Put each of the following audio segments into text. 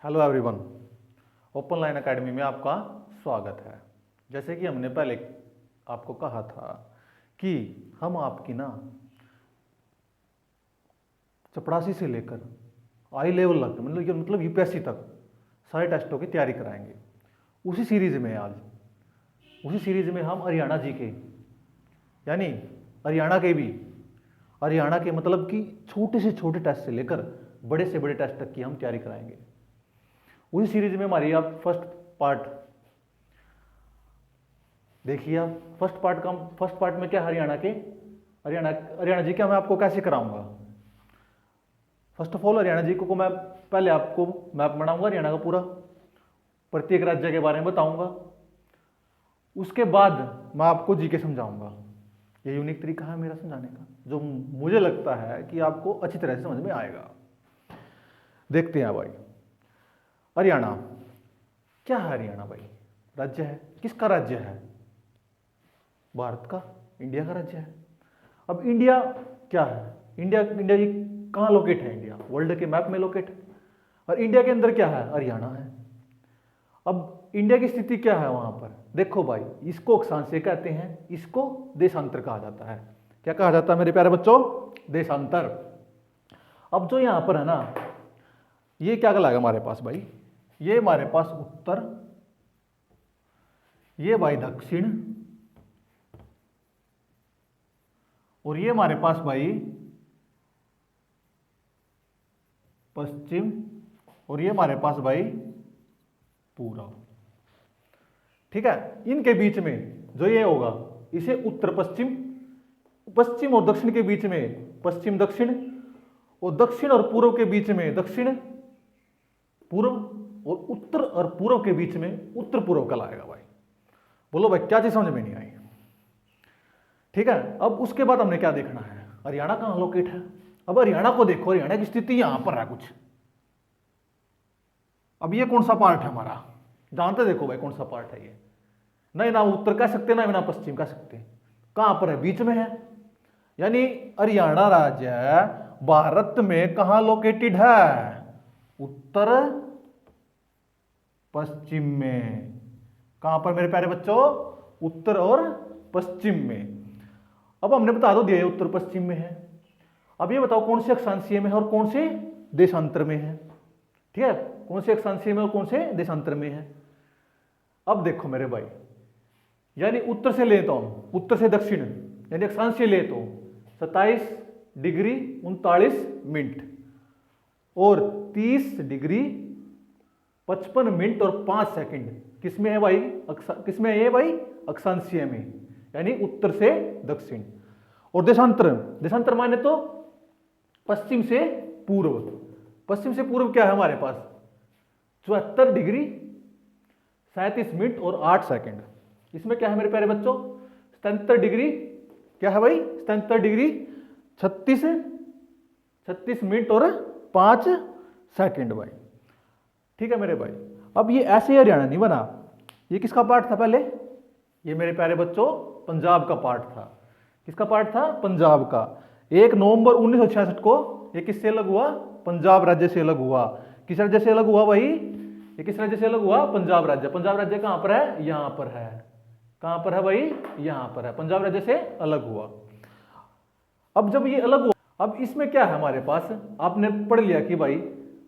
Hello everyone, open line academy में आपका स्वागत है। जैसे कि हमने पहले आपको कहा था कि हम आपकी ना चपरासी से लेकर आई लेवल तक मतलब यूपीएससी तक सारे टेस्टों की तैयारी कराएंगे। उसी सीरीज में हम हरियाणा जी के यानी हरियाणा के मतलब कि छोटे से छोटे टेस्ट से लेकर बड़े से बड़े टेस्ट तक की हम तैयारी कराएंगे। उसी सीरीज में हमारी आप फर्स्ट पार्ट देखिए। आप फर्स्ट पार्ट में क्या हरियाणा जी का मैं आपको कैसे कराऊंगा। फर्स्ट ऑफ ऑल हरियाणा जी को मैं पहले आपको मैप बनाऊंगा हरियाणा का पूरा, प्रत्येक राज्य के बारे में बताऊंगा। उसके बाद मैं आपको जीके समझाऊंगा। ये यूनिक तरीका है मेरा समझाने का, जो मुझे लगता है कि आपको अच्छी तरह से समझ में आएगा। देखते हैं भाई, हरियाणा क्या है। हरियाणा भाई राज्य है। किसका राज्य है? भारत का, इंडिया का राज्य है। अब इंडिया क्या है? इंडिया जी कहाँ लोकेट है? इंडिया वर्ल्ड के मैप में लोकेट है। और इंडिया के अंदर क्या है? हरियाणा है। अब इंडिया की स्थिति क्या है वहां पर? देखो भाई, इसको अक्षांशीय कहते हैं, इसको देशांतर कहा जाता है। क्या कहा जाता है मेरे प्यारे बच्चों? देशांतर। अब जो यहां पर है ना, ये क्या कहलाएगा हमारे पास भाई? ये हमारे पास उत्तर, ये भाई दक्षिण, और ये हमारे पास भाई पश्चिम, और ये हमारे पास भाई पूर्व। ठीक है, इनके बीच में जो ये होगा इसे उत्तर पश्चिम, पश्चिम और दक्षिण के बीच में पश्चिम दक्षिण, और दक्षिण और पूर्व के बीच में दक्षिण पूर्व, और उत्तर और पूर्व के बीच में उत्तर पूर्व कहलाएगा भाई। बोलो भाई क्या चीज समझ में नहीं आई? ठीक है, अब उसके बाद हमने क्या देखना है? हरियाणा कहां लोकेट है। अब हरियाणा को देखो, हरियाणा की स्थिति यहां पर है कुछ। अब ये कौन सा पार्ट है हमारा? जानते देखो भाई कौन सा पार्ट है ये? नहीं ना उत्तर कह सकते ना पश्चिम कह सकते। कहां पर है? बीच में है। यानी हरियाणा राज्य भारत में कहां लोकेटेड है? उत्तर पश्चिम में। कहां पर मेरे प्यारे बच्चों? उत्तर और पश्चिम में। अब हमने बता दो दिया उत्तर पश्चिम में है। अब ये बताओ कौन से अक्षांशीय में है और कौन से देशांतर में है। ठीक है, कौन से अक्षांशीय में और कौन से देशांतर में है। अब देखो मेरे भाई, यानी उत्तर से लेता हूं, उत्तर से दक्षिण यानी अक्षांशीय ले तो 27 डिग्री 39 मिनट और 30 डिग्री 55 मिनट और 5 सेकंड किसमें है भाई? किसमें है ये भाई? अक्षांशीय में, यानी उत्तर से दक्षिण। और देशांतर माने तो पश्चिम से पूर्व। पश्चिम से पूर्व क्या है हमारे पास? 74 डिग्री 37 मिनट और 8 सेकंड। इसमें क्या है मेरे प्यारे बच्चों? 77 डिग्री क्या है भाई? 77 डिग्री 36 मिनट और 5 सेकंड भाई। ठीक है मेरे भाई। अब ये ऐसे हरियाणा नहीं बना। ये किसका पार्ट था पहले? ये मेरे प्यारे बच्चों पंजाब का पार्ट था। किसका पार्ट था? पंजाब का। 1 नवंबर 1966 को ये किससे अलग हुआ? पंजाब राज्य से अलग हुआ। किस राज्य से अलग हुआ भाई? ये किस राज्य से अलग हुआ? पंजाब राज्य। पंजाब राज्य कहां पर है? यहां पर है। कहां पर है भाई? यहां पर है। पंजाब राज्य से अलग हुआ। अब जब ये अलग हुआ, अब इसमें क्या है हमारे पास? आपने पढ़ लिया कि भाई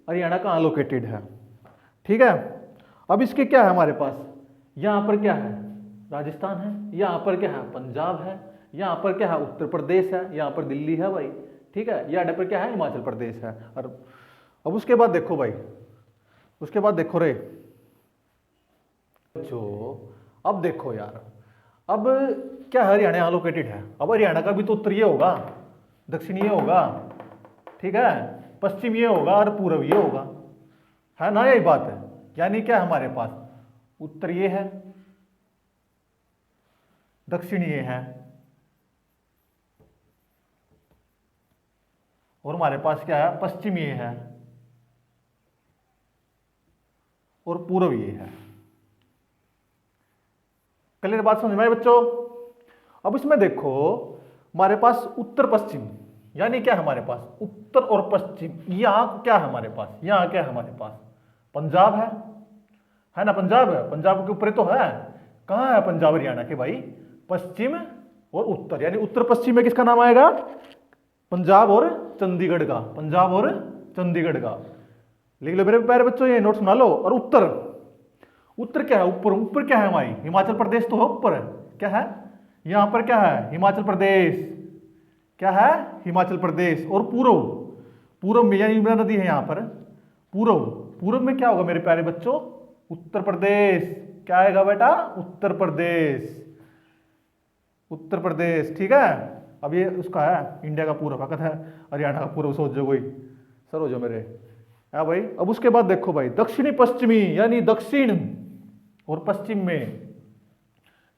हरियाणा कहां लोकेटेड है। ठीक है, अब इसके क्या है हमारे पास? यहां पर क्या है? राजस्थान है। यहां पर क्या है? पंजाब है। यहां पर क्या है? उत्तर प्रदेश है। यहां पर दिल्ली है भाई। ठीक है, यहां पर क्या है? हिमाचल प्रदेश है। और अब उसके बाद देखो भाई, उसके बाद देखो रे जो, अब देखो यार, अब क्या हरियाणा यहां लोकेटेड है। अब हरियाणा का भी तो उत्तर ये होगा, दक्षिण ये होगा, ठीक है, पश्चिम ये होगा और पूर्व ये होगा, है ना? यही बात है। यानी क्या हमारे पास? उत्तर ये है, दक्षिण ये है, और हमारे पास क्या है? पश्चिम ये है और पूर्व ये है। क्लियर बात समझ में आई बच्चों? अब इसमें देखो हमारे पास उत्तर पश्चिम, यानी क्या है हमारे पास? उत्तर और पश्चिम। यहां क्या है हमारे पास? यहां क्या है हमारे पास? पंजाब है ना, पंजाब है, पंजाब के ऊपर तो है। कहाँ है पंजाब हरियाणा के भाई? पश्चिम और उत्तर, यानी उत्तर पश्चिम में किसका नाम आएगा? पंजाब और चंडीगढ़ का, पंजाब और चंडीगढ़ का। लिख लो मेरे प्यारे बच्चों, ये नोट सुना लो। और उत्तर, उत्तर क्या है? ऊपर, ऊपर क्या है हमारी? हिमाचल प्रदेश तो है ऊपर, क्या है यहां पर? क्या है? हिमाचल प्रदेश। क्या है? हिमाचल प्रदेश। और पूर्व, पूर्व में यानी यमुना नदी है यहां पर। पूर्व, पूर्व में क्या होगा मेरे प्यारे बच्चों? उत्तर प्रदेश। क्या आएगा बेटा? उत्तर प्रदेश, उत्तर प्रदेश। ठीक है, अब ये उसका है इंडिया का पूर्व, वक्त है हरियाणा का पूर्व। सोच जो कोई सर हो जाओ मेरे। है भाई। अब उसके बाद देखो भाई, दक्षिणी पश्चिमी, यानी दक्षिण और पश्चिम में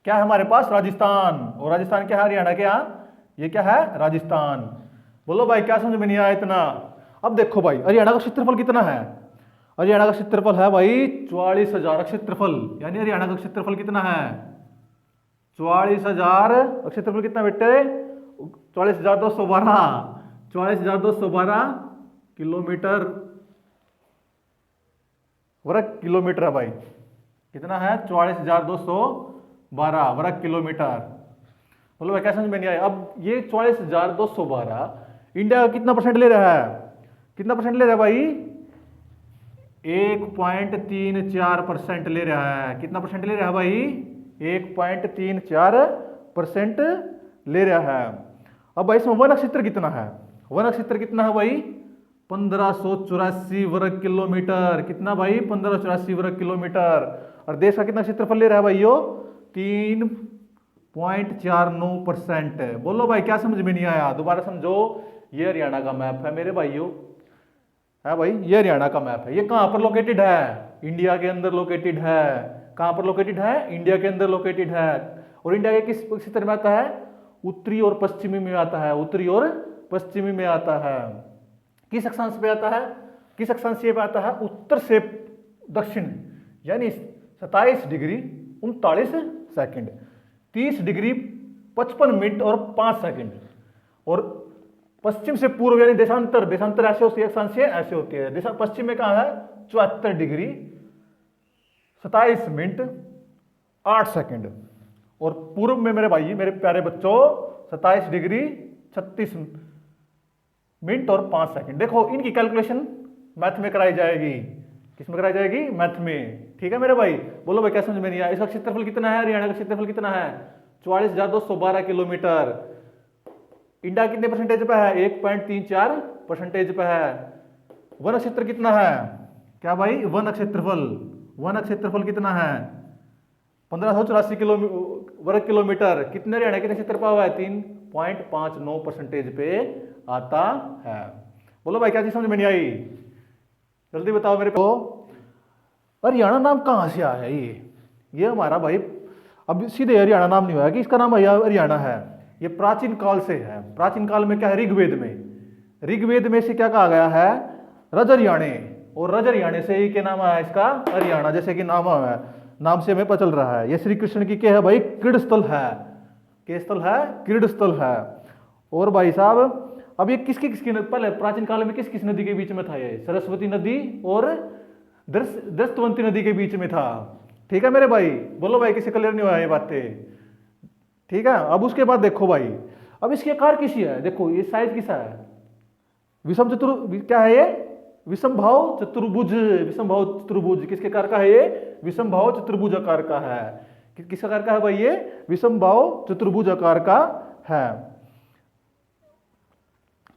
क्या है हमारे पास? राजस्थान। और राजस्थान क्या है हरियाणा के यहाँ? ये क्या है? राजस्थान। बोलो भाई, क्या समझ में नहीं आया इतना? अब देखो भाई, हरियाणा का क्षेत्रफल कितना है? हरियाणा का क्षेत्रफल है भाई 44,000 क्षेत्रफल। यानी हरियाणा का क्षेत्रफल कितना है? 44,000। क्षेत्रफल कितना बेटे? 44,212, 44,212 किलोमीटर, वर्ग किलोमीटर है भाई। कितना है? 44,212 वर्ग किलोमीटर। बोलो भाई, क्या समझ में नहीं आया? अब ये 44,212 इंडिया का कितना परसेंट ले रहा है? कितना परसेंट ले रहा है भाई? 1.34% ले रहा है। कितना परसेंट ले रहा है भाई? 1.34% ले रहा है। अब भाई इसमें वन क्षेत्र कितना है? वन क्षेत्र कितना है भाई? 1584 वर्ग किलोमीटर। कितना भाई? 1584 वर्ग किलोमीटर। और देश का कितना क्षेत्रफल ले रहा है भाई? यो 3.49%। बोलो भाई, क्या समझ में नहीं आया? दोबारा समझो। ये हरियाणा का मैप है मेरे भाइयों, है भाई, ये हरियाणा का मैप है। ये कहां पर लोकेटेड है? इंडिया के अंदर लोकेटेड है। कहां पर लोकेटेड है? इंडिया के अंदर लोकेटेड है। और इंडिया के किस क्षेत्र में आता है? उत्तरी और पश्चिमी में आता है, उत्तरी और पश्चिमी में आता है। किस अक्षांश पे आता है? किस अक्षांशीय पे आता है? उत्तर से दक्षिण, यानी 27 डिग्री 39 सेकंड, 30 डिग्री 55 मिनट और 5 सेकंड। और पश्चिम से पूर्व यानी देशांतर, देशांतर ऐसे होती है, अक्षांशीय ऐसे होती है। दिशा पश्चिम में कहां है? 74 डिग्री 27 मिनट 8 सेकंड। और पूर्व में मेरे भाई, मेरे प्यारे बच्चों, 27 डिग्री 36 मिनट और 5 सेकंड। देखो इनकी कैलकुलेशन मैथ में कराई जाएगी। किस में कराई जाएगी? मैथ में। ठीक है मेरे भाई। बोलो भाई, क्या समझ में नहीं आया? इसका क्षेत्रफल कितना है? हरियाणा का क्षेत्रफल कितना है? 44,212 किलोमीटर। इंडिया कितने परसेंटेज पे है? 1.34% पे है। वन क्षेत्र कितना है? क्या भाई? वन क्षेत्रफल, वन क्षेत्रफल कितना है? 1584 वर्ग किलोमीटर। कितने हरियाणा कितने क्षेत्र पे हुआ है? 3.59% पे आता है। बोलो भाई, क्या चीज समझ में नहीं आई? जल्दी बताओ मेरे को। हरियाणा नाम कहां से आया? ये हमारा भाई अब सीधे हरियाणा नाम नहीं हुआ कि इसका नाम हरियाणा है। ये प्राचीन काल से है। प्राचीन काल में क्या है? ऋग्वेद में, ऋग्वेद में से क्या कहा गया है? रजहरियाणे। और रजहरियाणे से ही क्या नाम आया इसका? हरियाणा। जैसे कि नाम है, नाम से हमें पता चल रहा है। ये श्री कृष्ण की क्या है भाई? क्रीड़ स्थल है। क्या स्थल है? क्रीड़ स्थल है। और भाई साहब, अब ये किसकी किसकी पहले प्राचीन काल में किस किस नदी के बीच में था? ये सरस्वती नदी और दृष्टवंती नदी के बीच में था। ठीक है मेरे भाई। बोलो भाई, किसी क्लियर नहीं हुआ ये बातें? ठीक है। अब उसके बाद देखो भाई, अब इसकी आकार किसी है? देखो ये साइज किसा है? विषम चतुर्भुज। क्या है ये? विषम भाव चतुर्भुज। विषम भाव चतुर्भुज किसके आकार का है? ये विषम भाव चतुर्भुज आकार का है। किस आकार का है भाई? ये विषम भाव चतुर्भुज आकार का है।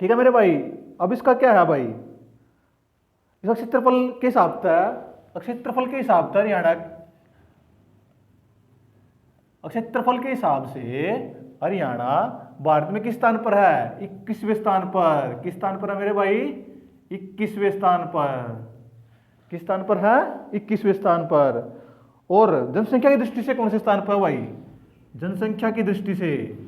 ठीक है मेरे भाई। अब इसका क्या है भाई? इसका क्षेत्रफल के हिसाब से, क्षेत्रफल के हिसाब से हरियाणा, क्षेत्रफल के हिसाब से हरियाणा भारत में किस स्थान पर है? 21वें स्थान पर। किस स्थान पर है मेरे भाई? 21वें स्थान पर। किस स्थान पर है? 21वें स्थान पर। और जनसंख्या की दृष्टि से कौन से स्थान पर है भाई? जनसंख्या की दृष्टि से,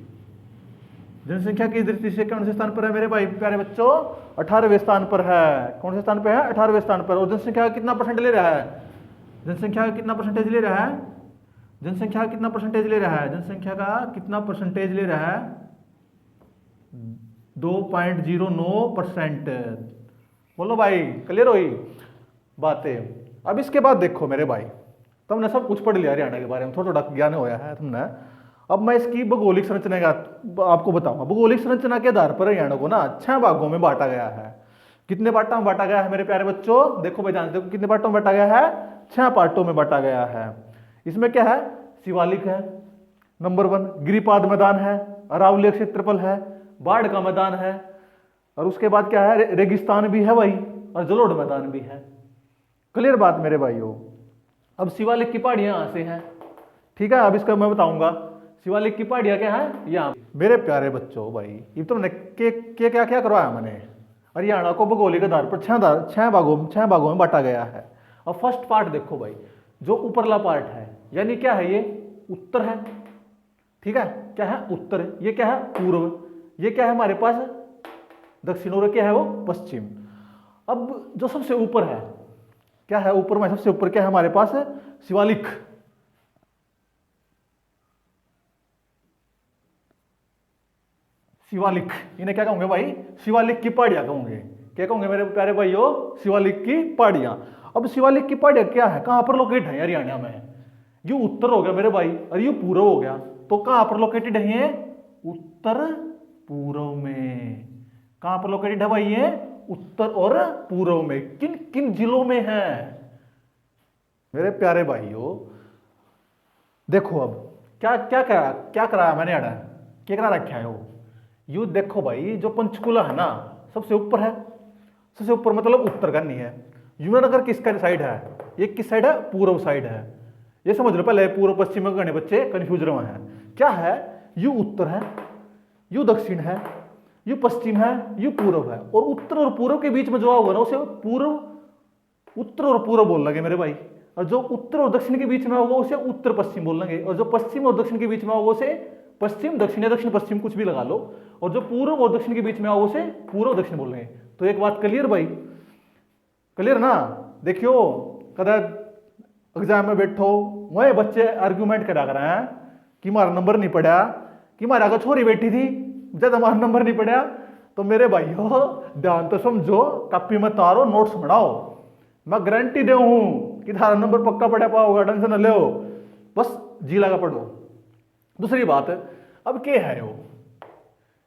जनसंख्या की दृष्टि से कौन से स्थान पर है मेरे भाई प्यारे बच्चों? 18वें स्थान पर है। कौन से स्थान पर है? 18वें स्थान पर। और जनसंख्या कितना परसेंट ले रहा है? जनसंख्या कितना परसेंटेज ले रहा है? जनसंख्या कितना परसेंटेज ले रहा है? जनसंख्या का कितना परसेंटेज ले रहा है? 2.09%। बोलो भाई, क्लियर हुई बातें? अब इसके बाद देखो मेरे भाई, तुमने सब कुछ पढ़ लिया हरियाणा के बारे में, थोड़ा थोड़ा ज्ञान होया है तुमने। अब मैं इसकी भौगोलिक संरचना का आपको बताऊंगा। भौगोलिक संरचना के आधार पर हरियाणा को ना 6 भागों में बांटा गया है। कितने पार्टों में बांटा गया है मेरे प्यारे बच्चों? देखो भाई, जानते हो कितने पार्टों में बांटा गया है? 6 पार्टों में बांटा गया है। इसमें क्या है? शिवालिक है नंबर 1, गिरिपाद मैदान है, अरावली क्षेत्रफल है, बाढ़ का मैदान है, और उसके बाद क्या है? रेगिस्तान भी है भाई, और जलोढ़ मैदान भी है। क्लियर बात मेरे भाइयों? अब शिवालिक की पहाड़ियां यहां से हैं, ठीक है। अब इसका मैं बताऊंगा शिवालिक की पहाड़ियां क्या है यहाँ। मेरे प्यारे बच्चों भाई, ये तो मैंने क्या क्या करवाया मैंने। हरियाणा को भौगोलिक आधार पर 6 भागों में बांटा गया है। और फर्स्ट पार्ट देखो भाई, जो ऊपरला पार्ट है, यानी क्या है? ये उत्तर है, ठीक है। क्या है? उत्तर। ये क्या है? पूर्व। ये क्या है हमारे पास? दक्षिण। और क्या है वो? पश्चिम। अब जो सबसे ऊपर है, क्या है ऊपर में? सबसे ऊपर क्या है हमारे पास? शिवालिक। शिवालिक, इन्हें क्या कहूंगे भाई? शिवालिक की पहाड़ियां कहूंगे। क्या कहूंगे मेरे प्यारे भाइयों? शिवालिक की पहाड़ियां। अब शिवालिक की पहाड़ियां क्या है? कहां पर लोकेट है हरियाणा में? ये उत्तर हो गया मेरे भाई, और ये पूर्व हो गया। तो कहां पर लोकेटेड है ये? उत्तर पूर्व में। कहां पर लोकेटेड है भाई ये? उत्तर और पूर्व में। किन किन जिलों में है मेरे प्यारे भाइयों? देखो अब क्या कराया मैंने यार, क्या करा रखा है वो? यू देखो भाई, जो पंचकुला है ना, सबसे ऊपर है। सबसे ऊपर मतलब उत्तर का नहीं है। यमुनानगर किसका साइड है? ये किस साइड है? पूर्व साइड है। ये समझ लो, पहले पूर्व पश्चिम में गणे बच्चे कंफ्यूज रहे हैं। क्या है? यू उत्तर है, यू दक्षिण है, यू पश्चिम है, यू पूर्व है। और उत्तर और पूर्व के बीच में जो होगा ना, उसे पूर्व, उत्तर और पूर्व बोल लगे मेरे भाई। और जो उत्तर और दक्षिण के बीच में होगा उसे उत्तर पश्चिम बोल लेंगे। और जो पश्चिम और दक्षिण के बीच में होगा उसे पश्चिम दक्षिण या दक्षिण पश्चिम, कुछ भी लगा लो। और जो पूर्व और दक्षिण के बीच में होगा उसे पूर्व दक्षिण बोल लेंगे। तो एक बात क्लियर भाई? क्लियर ना? देखियो, कदा एग्जाम में बैठो, वही बच्चे आर्ग्यूमेंट करा कर रहे हैं कि हमारा नंबर नहीं पड़ा, कि हमारा अगर छोरी बैठी थी जब हमारा नंबर नहीं पड़ा। तो मेरे भाइयों ध्यान तो समझो, कॉपी में तारो, नोट्स बनाओ। मैं गारंटी दे हूं कि थारा नंबर पक्का पड़ा पाओगा, टेंशन न लो, बस जी लगा पढ़ो। दूसरी बात, अब क्या है वो?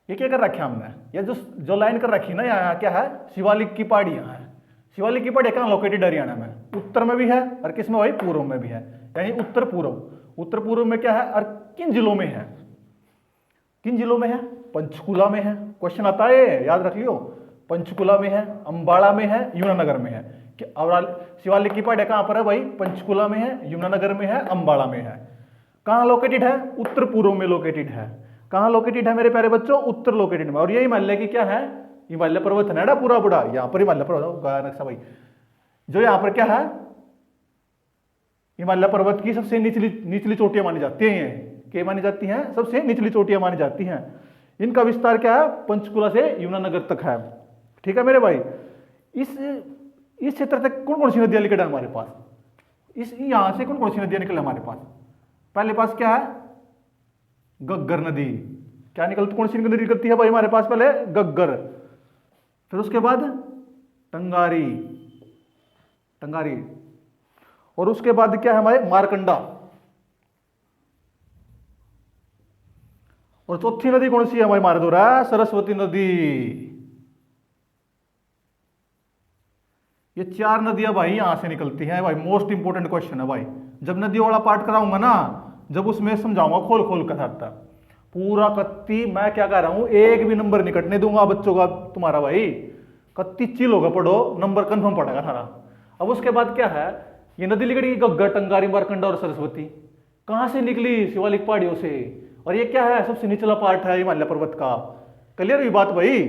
ये क्या कर रखा हमने? ये जो लाइन कर रखी ना यहाँ, क्या है? शिवालिक की पहाड़ियां हैं। शिवालिक की पहाड़ियां कहाँ लोकेटेड? हरियाणा में। उत्तर में भी है और किसमें भाई? पूर्व में भी है, यानी उत्तर पूर्व। उत्तर पूर्व में क्या है और किन जिलों में है? किन जिलों में है? पंचकुला में है। क्वेश्चन आता है, याद रख लियो। पंचकुला में है, अंबाला में है, यमुनानगर में है। और शिवालिक की पहाड़ियां कहां पर है भाई? पंचकुला में है, यमुनानगर में है, अंबाला में है। कहां लोकेटेड है? उत्तर पूर्व में लोकेटेड है। कहां लोकेटेड है मेरे प्यारे बच्चों? उत्तर लोकेटेड में। और ये हिमालय की क्या है? हिमालय पर्वत है ना, पूरा पूरा यहाँ पर हिमालय पर्वत नक्शा भाई। जो यहाँ पर क्या है? हिमालय पर्वत की सबसे निचली चोटियां मानी जाती हैं। क्या मानी जाती हैं? सबसे निचली चोटियां मानी जाती हैं। इनका विस्तार क्या है? पंचकुला से यमुनानगर तक है, ठीक है मेरे भाई। इस क्षेत्र तक कौन कौन सी नदियां निकल है हमारे पास? यहां से कौन कौन सी नदियां निकल हमारे पास? पहले पास क्या है? गग्गर नदी। क्या निकलती? कौन सी नदी निकलती है भाई हमारे पास? पहले गग्गर, फिर उसके बाद टंगारी, टंगारी, और उसके बाद क्या है हमारे? मारकंडा। और चौथी नदी कौन सी है हमारी? हमारे द्वारा सरस्वती नदी। ये 4 नदियां भाई यहां से निकलती हैं भाई। मोस्ट इंपोर्टेंट क्वेश्चन है भाई। जब नदियों वाला पार्ट कराऊंगा ना, जब उसमें समझाऊंगा खोल खोल कर आता पूरा कत्ती, मैं क्या कह रहा हूं, एक भी नंबर नहीं कटने दूंगा बच्चों का तुम्हारा भाई। कत्ती चिल होगा, पढ़ो, नंबर कंफर्म पड़ेगा सारा। अब उसके बाद क्या है? ये नदी निकली गग्गर, टंगारी, मारकंडा और सरस्वती। कहां से निकली? शिवालिक पहाड़ियों से। और ये क्या है? सबसे निचला पार्ट है हिमालय पर्वत का। क्लियर हुई बात भाई?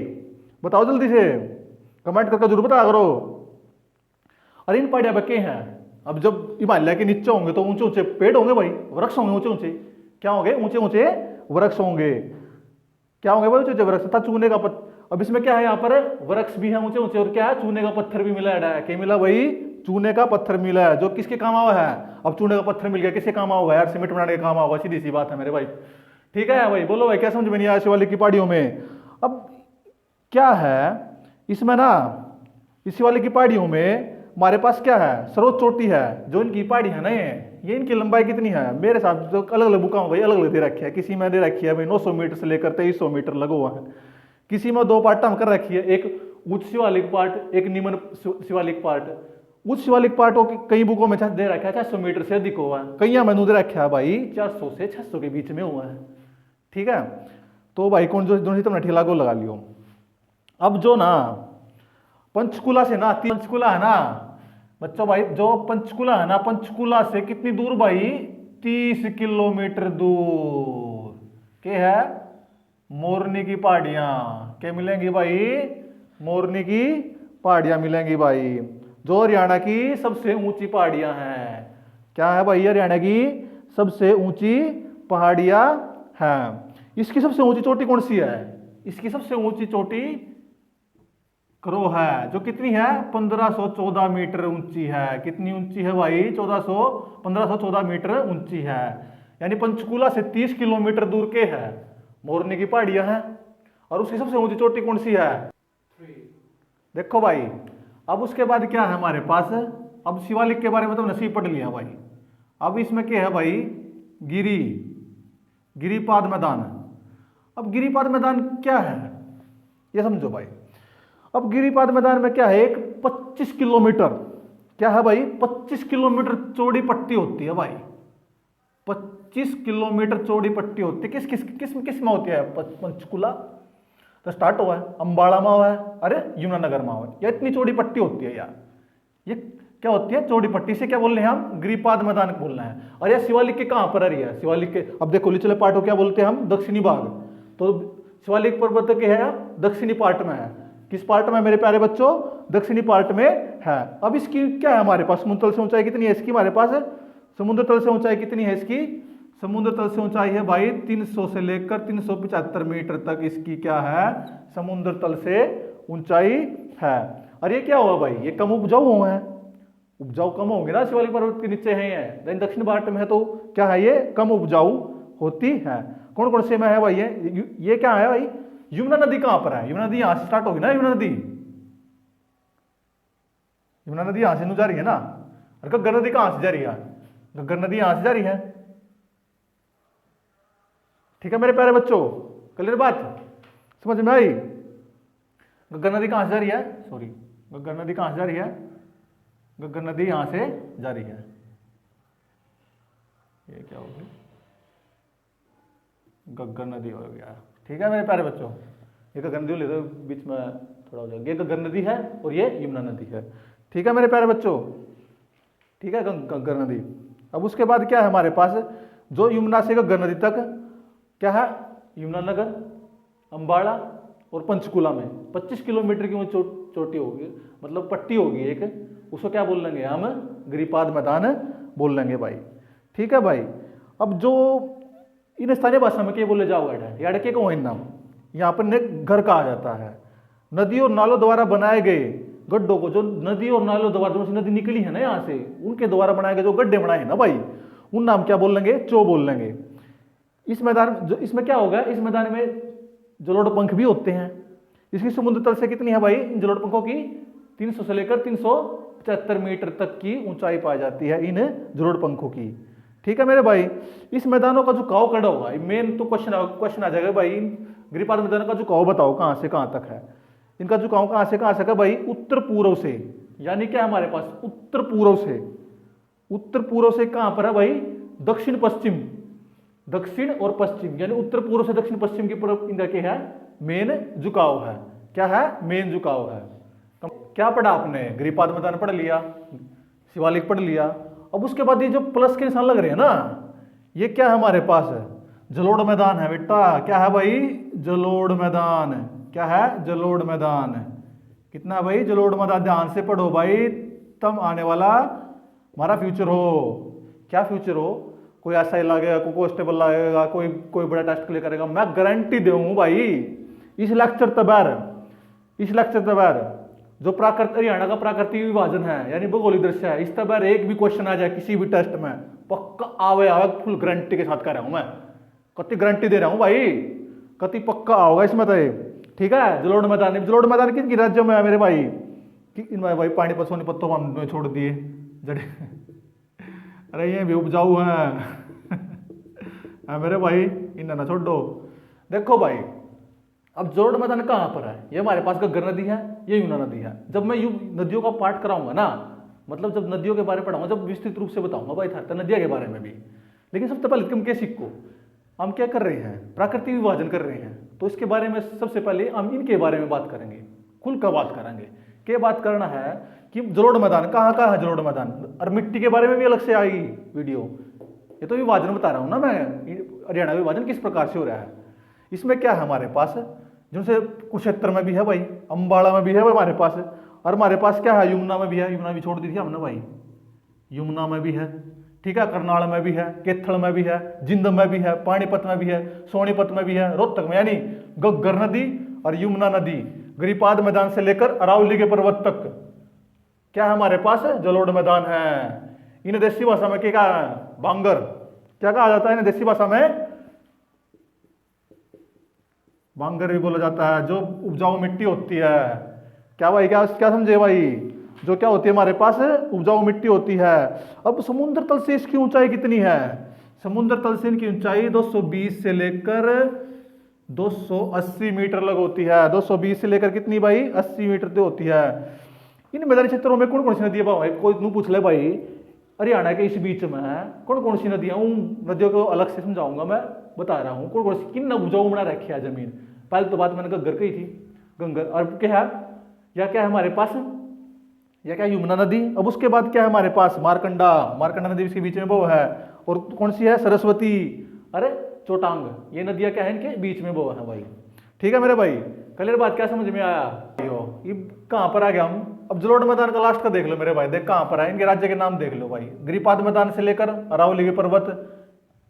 बताओ जल्दी से, कमेंट करके जरूर बता करो। और इन पहाड़ियां बके हैं। अब जब हिमालय के नीचे होंगे तो ऊंचे ऊंचे पेड़ होंगे भाई, वृक्ष होंगे ऊंचे ऊंचे। क्या होंगे? ऊंचे ऊंचे वृक्ष होंगे। क्या होंगे भाई? ऊंचे ऊंचे वृक्ष तथा चूने का पत्थर। अब इसमें क्या है? यहाँ पर वृक्ष भी है ऊंचे ऊंचे, और क्या है? चूने का पत्थर भी मिला है। क्या मिला भाई? चूने का पत्थर मिला है, जो किसके काम आवा है? अब चूने का पत्थर मिल गया, किसके काम होगा यार? सीमेंट बनाने के काम होगा, सीधी सी बात है मेरे भाई। ठीक है भाई, बोलो भाई, क्या समझ में नहीं आया शिवालिक की पहाड़ियों में? अब क्या है इसमें ना, इस शिवालिक की पहाड़ियों में हमारे पास क्या है, सर्वोच्च चोटी है जो इनकी पहाड़ी है ना, ये इनकी लंबाई कितनी है मेरे साथ, जो अलग अलग बुका भाई अलग अलग दे रखी है। किसी में दे रखी है भाई 900 मीटर से लेकर 2300 मीटर लगा हुआ है। किसी में दो पार्ट हम कर रखी है, एक उच्च शिवालिक पार्ट, एक निम्न शिवालिक पार्ट। उच्च शिवालिक पार्ट कई बुकों में दे रखा है 400 मीटर से अधिक हुआ है, कई मैंने दे रखा है भाई 400 से 600 के बीच में हुआ है। ठीक है, तो भाई कौन जो दोनों तुमने ठीला को लगा लियो। अब जो ना पंचकुला से ना, पंचकुला है ना बच्चों भाई, जो पंचकुला है ना, पंचकुला से कितनी दूर भाई, 30 किलोमीटर दूर के है मोरनी की पहाड़ियां। क्या मिलेंगी भाई, मोरनी की पहाड़ियां मिलेंगी भाई, जो हरियाणा की सबसे ऊंची पहाड़ियां हैं। क्या है भाई, हरियाणा की सबसे ऊंची पहाड़ियां हैं। इसकी सबसे ऊंची चोटी कौन सी है, इसकी सबसे ऊंची चोटी करो है, जो कितनी है 1514 मीटर ऊंची है। कितनी ऊंची है भाई, 1514 मीटर ऊंची है। यानी पंचकूला से 30 किलोमीटर दूर के है मोरनी की पहाड़ियां हैं। और उसकी सबसे ऊंची चोटी कौन सी है, देखो भाई। अब उसके बाद क्या है हमारे पास, अब शिवालिक के बारे में तो नसीब पढ़ लिया भाई। अब इसमें क्या है भाई, गिरिपाद मैदान। अब गिरिपाद मैदान क्या है ये समझो भाई। अब गिरिपाद मैदान में क्या है, एक 25 किलोमीटर, क्या है भाई 25 किलोमीटर चौड़ी पट्टी होती है भाई। 25 किलोमीटर चौड़ी पट्टी होती है। किस में होती है, पंचकुला तो स्टार्ट हुआ है, अंबाला में हुआ है, अरे यमुनानगर में हुआ है। ये इतनी चौड़ी पट्टी होती है यार, ये क्या होती है चौड़ी पट्टी से क्या बोल रहे हैं हम, गिरिपाद मैदान बोल रहे हैं। और यह शिवालिक के कहां पर आ रही है, शिवालिक के, अब देखो निचले पार्ट को क्या बोलते हैं हम, दक्षिणी भाग। तो शिवालिक पर्वत के है दक्षिणी पार्ट में है। किस पार्ट में मेरे प्यारे बच्चों, दक्षिणी पार्ट में है। अब इसकी क्या है हमारे पास, समुद्र तल से ऊंचाई कितनी है इसकी, हमारे पास समुद्र तल से ऊंचाई कितनी है इसकी, समुद्र तल से ऊंचाई है भाई 300 से लेकर 375 मीटर तक इसकी क्या है, समुद्र तल से ऊंचाई है। और ये क्या हुआ भाई, ये कम उपजाऊ हुआ है, उपजाऊ कम होंगे ना शिवालिक पर्वत के नीचे है ये, लेकिन दक्षिण भारत में है तो क्या है, ये कम उपजाऊ होती है। कौन कौन से में है भाई, ये क्या है भाई, यमुना नदी कहां पर है, यमुना नदी यहां से स्टार्ट होगी ना, यमुना नदी यहां से जा रही है ना। और घग्गर नदी कहां से जा रही है, घग्गर नदी यहां से जा रही है। ठीक है मेरे प्यारे बच्चों, क्लियर बात समझ में आई। घग्गर नदी कहां से जा रही है, सॉरी घग्गर नदी कहां से जा रही है, घग्गर नदी यहां से जा रही है। ये क्या होगी, घग्गर नदी हो गया। ठीक है मेरे प्यारे बच्चों, ये घग्गर नदी ले तो बीच में थोड़ा हो जाएगा, ये घग्गर नदी है और ये यमुना नदी है। ठीक है मेरे प्यारे बच्चों, ठीक है घग्गर नदी। अब उसके बाद क्या है हमारे पास, जो यमुना से घग्गर नदी तक क्या है, यमुनानगर, अंबाला और पंचकुला में 25 किलोमीटर की वो चोटी होगी, मतलब पट्टी होगी एक, उसको क्या बोल लेंगे हम, गिरिपाद मैदान बोल लेंगे भाई। ठीक है भाई। अब जो इन स्थानीय भाषा में क्या बोले जाओ, याड के को नाम यहाँ पर घर कहा जाता है। नदी और नालों द्वारा बनाए गए गड्ढों को, जो नदी और नालों द्वारा, जो नदी निकली है ना यहाँ से, उनके द्वारा बनाए गए जो गड्ढे बनाए हैं ना भाई, उन नाम क्या बोल लेंगे, चो बोल लेंगे। इस मैदान जो इसमें क्या होगा, इस मैदान में जलोढ़ भी होते हैं। इसकी समुद्र तल से कितनी है भाई, इन जलोढ़ पंखों की 300 से लेकर 375 मीटर तक की ऊंचाई पाई जाती है इन जलोढ़ पंखों की। ठीक है मेरे भाई। इस मैदानों का झुकाव कड़ा होगा, मेन तो क्वेश्चन आ जाएगा भाई, गिरिपाद मैदान का झुकाव बताओ कहां से कहां तक है। इनका झुकाव कहां से कहां तक है भाई, उत्तर पूर्व से, यानी क्या हमारे पास उत्तर पूर्व से, उत्तर पूर्व से कहां पर है भाई, दक्षिण पश्चिम, दक्षिण और पश्चिम, यानी उत्तर पूर्व से दक्षिण पश्चिम की तरफ इनका क्या है, मेन झुकाव है। क्या है, मेन झुकाव है। क्या पढ़ा आपने, गिरिपाद मैदान पढ़ लिया, शिवालिक पढ़ लिया। अब उसके बाद ये जो प्लस के निशान लग रहे हैं ना, ये क्या है हमारे पास है, जलोढ़ मैदान है बेटा। क्या है भाई, जलोढ़ मैदान। क्या है, जलोढ़ मैदान। कितना भाई, जलोढ़ मैदान। ध्यान से पढ़ो भाई, तब आने वाला हमारा फ्यूचर हो। क्या फ्यूचर हो, कोई ऐसा ही लगेगा, कोई कॉन्स्टेबल लगेगा, कोई बड़ा टेस्ट क्लियर करेगा, मैं गारंटी दूं भाई। इस लेक्चर तबार जो प्राकृतिक हरियाणा का प्राकृतिक विभाजन है, यानी भूगोलिक दृश्य है, इस तबार एक भी क्वेश्चन आ जाए किसी भी टेस्ट में, पक्का आवे फुल गारंटी के साथ कह रहा हूं मैं, कति गारंटी दे रहा हूं भाई, कति पक्का आओगा इसमें तो। ठीक है, जलोढ़ मैदान किन राज्यों में है मेरे भाई, कि इनमें भाई पानीपत सोनीपत तो हमने छोड़ दिए जड़े। अरे ये भी उपजाऊ हैं। मेरे भाई इन्हें ना छोड़ दो। देखो भाई अब जोड़ मैदान कहाँ पर है, ये हमारे पास घग्गर नदी है, ये यमुना नदी है। जब मैं नदियों का पाठ कराऊंगा ना, मतलब जब नदियों के बारे में पढ़ाऊंगा, जब विस्तृत रूप से बताऊंगा भाई था नदिया के बारे में भी। लेकिन सबसे पहले तुम क्या सीखो, हम क्या कर रहे हैं, प्राकृतिक विभाजन कर रहे हैं। तो इसके बारे में सबसे पहले हम इनके बारे में बात करेंगे, खुलकर बात करेंगे। क्या बात करना है कि जलोढ़ मैदान कहाँ कहाँ है, जलोढ़ मैदान, और मिट्टी के बारे में भी अलग से आएगी वीडियो। ये तो विभाजन बता रहा हूँ ना मैं, हरियाणा विभाजन किस प्रकार से हो रहा है। इसमें क्या है हमारे पास, जिनसे कुरुक्षेत्र में भी है भाई, अम्बाड़ा में भी है भाई हमारे पास, और हमारे पास क्या है, यमुना में भी है, यमुना भी छोड़ दी थी हमने भाई, यमुना में भी है, ठीक है, करनाल में भी है, केथल में भी है, जिंद में भी है, पानीपत में भी है, सोनीपत में भी है, रोहतक में, यानी घग्गर नदी और यमुना नदी गिरिपाद मैदान से लेकर अरावली के पर्वत तक क्या हमारे पास जलोढ़ मैदान है। इन्हें देसी भाषा में क्या है, बांगर, क्या कहा जाता है इन्हें देसी भाषा में, बांगर भी बोला जाता है। जो उपजाऊ मिट्टी होती है, क्या भाई, क्या क्या समझे भाई, जो क्या होती है हमारे पास उपजाऊ मिट्टी होती है। अब समुद्र तल से इसकी ऊंचाई कितनी है, समुद्र तल से इनकी ऊंचाई 220 से लेकर 280 मीटर लग होती है। 220 से लेकर कितनी भाई, 80 मीटर तक होती है। इन मैदानी क्षेत्रों में कौन कौन सी नदियां भाई, कोई नू पूछ ले भाई, हरियाणा के इस बीच में कौन कौन सी नदियां, उन नदियों को अलग से समझाऊंगा मैं, बता रहा हूँ कौन कौन सी किन उपजाऊ बना रखी है जमीन। पहले तो बात मैंने घग्गर कही थी, गंगर, और क्या है, या क्या है हमारे पास, या क्या यमुना नदी। अब उसके बाद क्या है हमारे पास, मारकंडा, मारकंडा नदी इसके बीच में वो है, और कौन सी है, सरस्वती, अरे चोटांग, ये नदियां क्या है इनके बीच में वो है भाई। ठीक है मेरे भाई, क्लियर बात, क्या समझ में आया। ये कहां पर आ गया हम, अब जलोढ़ मैदान का लास्ट का देख लो मेरे भाई, देख कहां पर है, इनके राज्य के नाम देख लो भाई। गिरिपाद मैदान से लेकर अरावली के पर्वत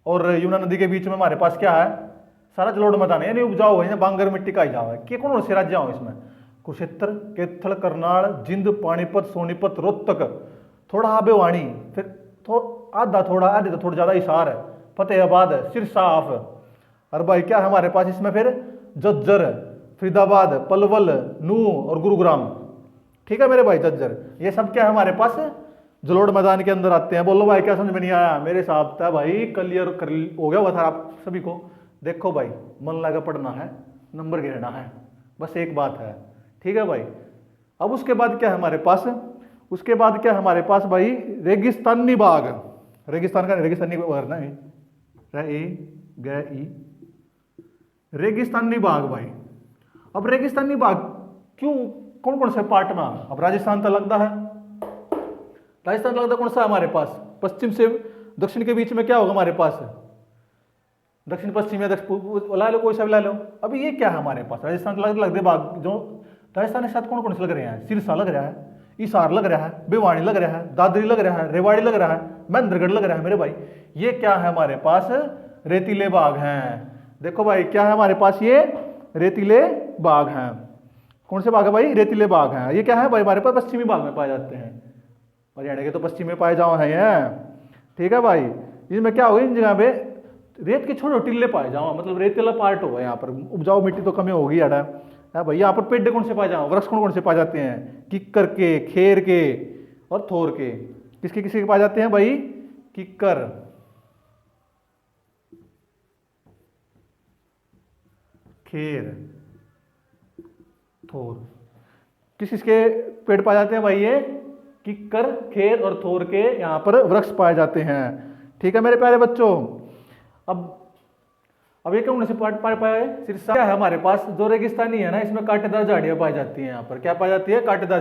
और यमुना नदी के बीच में हमारे पास क्या है, सारा जलोढ़ मैदान है, यानी उपजाऊ है, बांगर मिट्टी का जाओ है। कि कौन से राज्य हो इसमें, कुरुक्षेत्र, केथल, करनाल, जिंद, पानीपत, सोनीपत, रोहतक, थोड़ा आबेवाणी, फिर आधा थोड़ा, आधे तो थोड़ा ज्यादा हिसार है, फतेहाबाद, सिरसाफ, और भाई क्या हमारे पास इसमें फिर झज्जर, फरीदाबाद, पलवल, नूह और गुरुग्राम। ठीक है मेरे भाई, झज्जर, ये सब क्या है हमारे पास जलोढ़ मैदान के अंदर आते हैं। बोलो भाई क्या समझ में नहीं आया, मेरे हिसाब था भाई क्लियर कर हो गया हुआ था आप सभी को। देखो भाई मन लगा पढ़ना है, नंबर गिरना है, बस एक बात है, ठीक है भाई। अब उसके बाद क्या है हमारे पास, उसके बाद क्या है हमारे पास भाई, रेगिस्तानी बाग, रेगिस्तान का रेगिस्तानी बाग ना, रेगिस्तानी बाग भाई। अब रेगिस्तानी बाग क्यों, कौन कौन से पार्ट में, अब राजस्थान तो लगता है, राजस्थान लगता कौन सा हमारे पास, पश्चिम से दक्षिण के बीच में क्या होगा हमारे पास, दक्षिण पश्चिम या ला लो कोई सा भी ला लो। अभी ये क्या है हमारे पास, राजस्थान लग दे बाग, जो राजस्थान के साथ कौन कौन से लग रहे हैं, सिरसा लग रहा है, हिसार लग रहा है, भिवानी लग रहा है, दादरी लग रहा है, रेवाड़ी लग रहा है, महेंद्रगढ़ लग रहा है मेरे भाई। ये क्या है हमारे पास, रेतीले बाग हैं। देखो भाई क्या है हमारे पास, ये रेतीले बाग हैं। कौन से बाग है भाई, रेतीले बाग हैं। ये क्या है भाई हमारे पास पश्चिमी भाग में पाए जाते हैं, हरियाणा के तो पश्चिम में पाए जाओ हैं, ठीक है भाई। इसमें क्या होगा, इन जगह पे रेत के छोटे टिल्ले पाए जाओ, मतलब रेतीला पार्ट होगा यहाँ पर, उपजाऊ मिट्टी तो कमी होगी यार है भाई। यहाँ पर पेड़ कौन से पाए जाओ, वृक्ष कौन कौन से पाए जाते हैं, किक्कर के, खेर के और थोर के। किसके किसके पाए जाते हैं भाई, किक्कर, खेर, थोर। किस किसके पेड़ पाए जाते हैं भाई, ये किक्कर, खेर और थोर के यहाँ पर वृक्ष पाए जाते हैं। ठीक है मेरे प्यारे बच्चों। अब ये कौन से पार्ट पाए, सिरसा क्या है हमारे पास, जो रेगिस्तानी है ना, इसमें कांटेदार झाड़ियां पाई जाती हैं। यहाँ पर क्या पाई जाती है, कांटेदार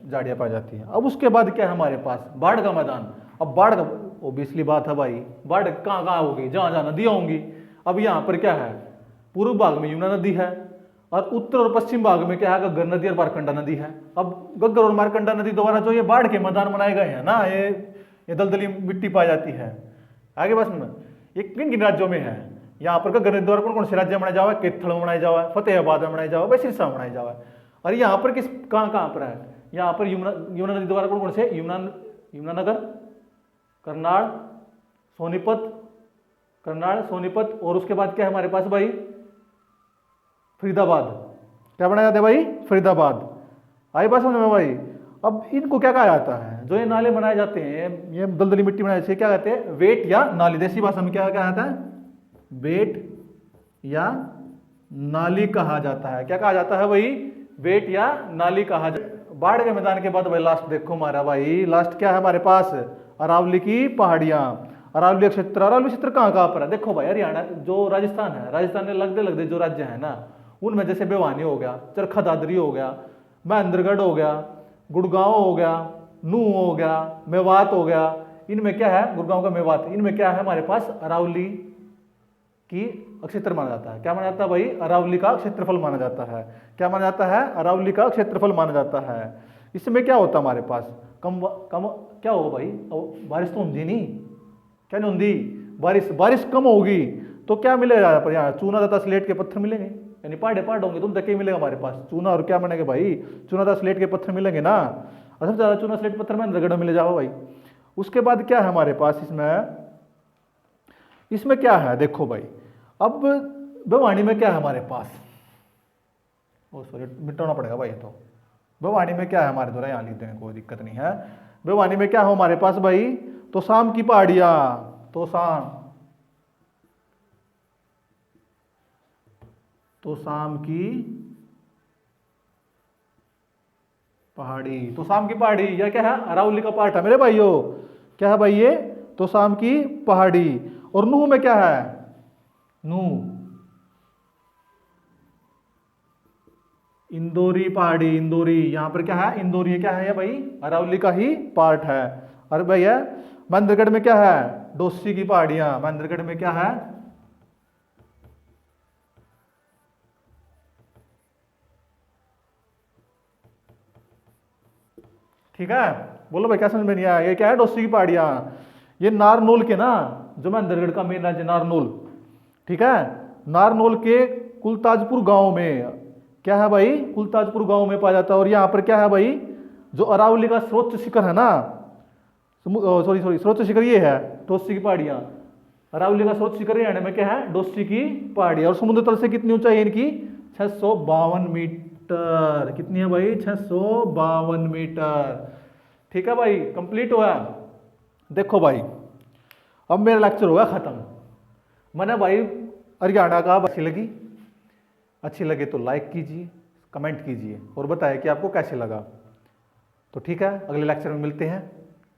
झाड़ियां पाई जाती हैं। अब उसके बाद क्या है हमारे पास, बाढ़ का मैदान। अब बाढ़ का ओबियसली बात है भाई, बाढ़ कहाँ कहाँ होगी, जहां जहां नदियां होंगी। अब यहाँ पर क्या है, पूर्व भाग में यमुना नदी है, और उत्तर और पश्चिम भाग में क्या है, घग्गर नदी और मारकंडा नदी है। अब घग्गर और मारकंडा नदी द्वारा जो ये बाढ़ के मैदान बनाए गए हैं ना, ये दलदली मिट्टी पाई जाती है। आगे बस में ये किन किन राज्यों में है, यहाँ पर घग्गर नदी द्वारा कौन कौन से राज्य बनाया जावा, केथल में बनाया जावा, फतेहाबाद में बनाया जावा, सिरसा में बनाया जावा। और यहाँ पर किस कहाँ कहाँ पर है, यहाँ पर यमुना नदी द्वारा कौन कौन से, यमुनानगर, करनाल, सोनीपत, और उसके बाद क्या है हमारे पास भाई, फरीदाबाद। क्या बनाया जाता है भाई, फरीदाबाद। आई बात समझ में भाई। अब इनको क्या कहा जाता है, जो ये नाले बनाए जाते हैं, ये दलदली मिट्टी बनाए जाती है, क्या कहते हैं, वेट या नाली। देसी भाषा में क्या कहा जाता है, वेट या नाली कहा जाता है। क्या कहा जाता है भाई, वेट या नाली कहा जाता है। बाढ़ के मैदान के बाद भाई लास्ट देखो हमारा भाई, लास्ट क्या है हमारे पास, अरावली की पहाड़ियां। अरावली क्षेत्र, अरावली क्षेत्र कहाँ पर है, देखो भाई हरियाणा जो राजस्थान है, राजस्थान में लगते लगते जो राज्य है ना, उनमें जैसे भिवानी हो गया, चरखा दादरी हो गया, महेंद्रगढ़ हो गया, गुड़गांव हो गया, नूह हो गया, मेवात हो गया, इनमें क्या है, गुड़गांव का मेवात, इनमें क्या है हमारे पास, अरावली की क्षेत्र माना जाता है। क्या माना जाता है भाई, अरावली का क्षेत्रफल माना जाता है। क्या माना जाता है, अरावली का क्षेत्रफल माना जाता है। इसमें क्या होता है हमारे पास, कम कम क्या हो भाई, बारिश तो होती नहीं, क्या नहीं होती, बारिश कम होगी तो क्या मिलेगा पर यहाँ, चूना तथा स्लेट के पत्थर मिलेंगे, यानी पहाड़ होंगे तुम तक मिलेगा हमारे पास, चूना और क्या बनेगा भाई, चूना तथा स्लेट के पत्थर मिलेंगे ना, और सबसे ज्यादा चूना स्लेट पत्थर में रगड़ मिले जाओ भाई। उसके बाद क्या है हमारे पास इसमें क्या है, देखो भाई, अब भिवानी में क्या है हमारे पास, ओ सॉरी मिटाना पड़ेगा भाई, तो भिवानी में क्या है हमारे द्वारा, यहाँ लिख देंगे कोई दिक्कत नहीं है। भिवानी में क्या हो हमारे पास भाई, तो शाम की पहाड़ियां, तो शाम की पहाड़ी, तो शाम की पहाड़ी, यह क्या है, अरावली का पार्ट है मेरे भाइयों। क्या है भाई ये, तो शाम की पहाड़ी। और नूह में क्या है, नूह इंदौरी पहाड़ी, इंदौरी, यहां पर क्या है, इंदौरी, क्या है ये भाई, अरावली का ही पार्ट है। अरे भैया महेंद्रगढ़ में क्या है, डोसी की पहाड़ियां, महेंद्रगढ़ में क्या है, ठीक है, बोलो भाई क्या समझ में नहीं आया, ये क्या है, डोसी की पहाड़ियां। ये नारनौल के ना, जो महेंद्रगढ़ का मेन राज्य नारनौल, ठीक है, नारनौल के कुलताजपुर गांव में क्या है भाई, कुलताजपुर गांव में पाया जाता है। और यहाँ पर क्या है भाई, जो अरावली का सर्वोच्च शिखर है ना, सॉरी सर्वोच्च शिखर ये है, डोसी की पहाड़ियां। अरावली का सर्वोच्च शिखर हरियाणा में क्या है, डोसी की पहाड़ियां। और समुद्र तल से कितनी ऊंचाई है इनकी, 652 मीटर। कितनी है भाई, 652 मीटर। ठीक है भाई, कंप्लीट हुआ। देखो भाई अब मेरा लेक्चर होगा खत्म। मैंने भाई हरियाणा का अच्छी लगे तो लाइक कीजिए, कमेंट कीजिए और बताएं कि आपको कैसे लगा। तो ठीक है, अगले लेक्चर में मिलते हैं।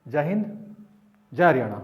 जय हिंद, जय हरियाणा।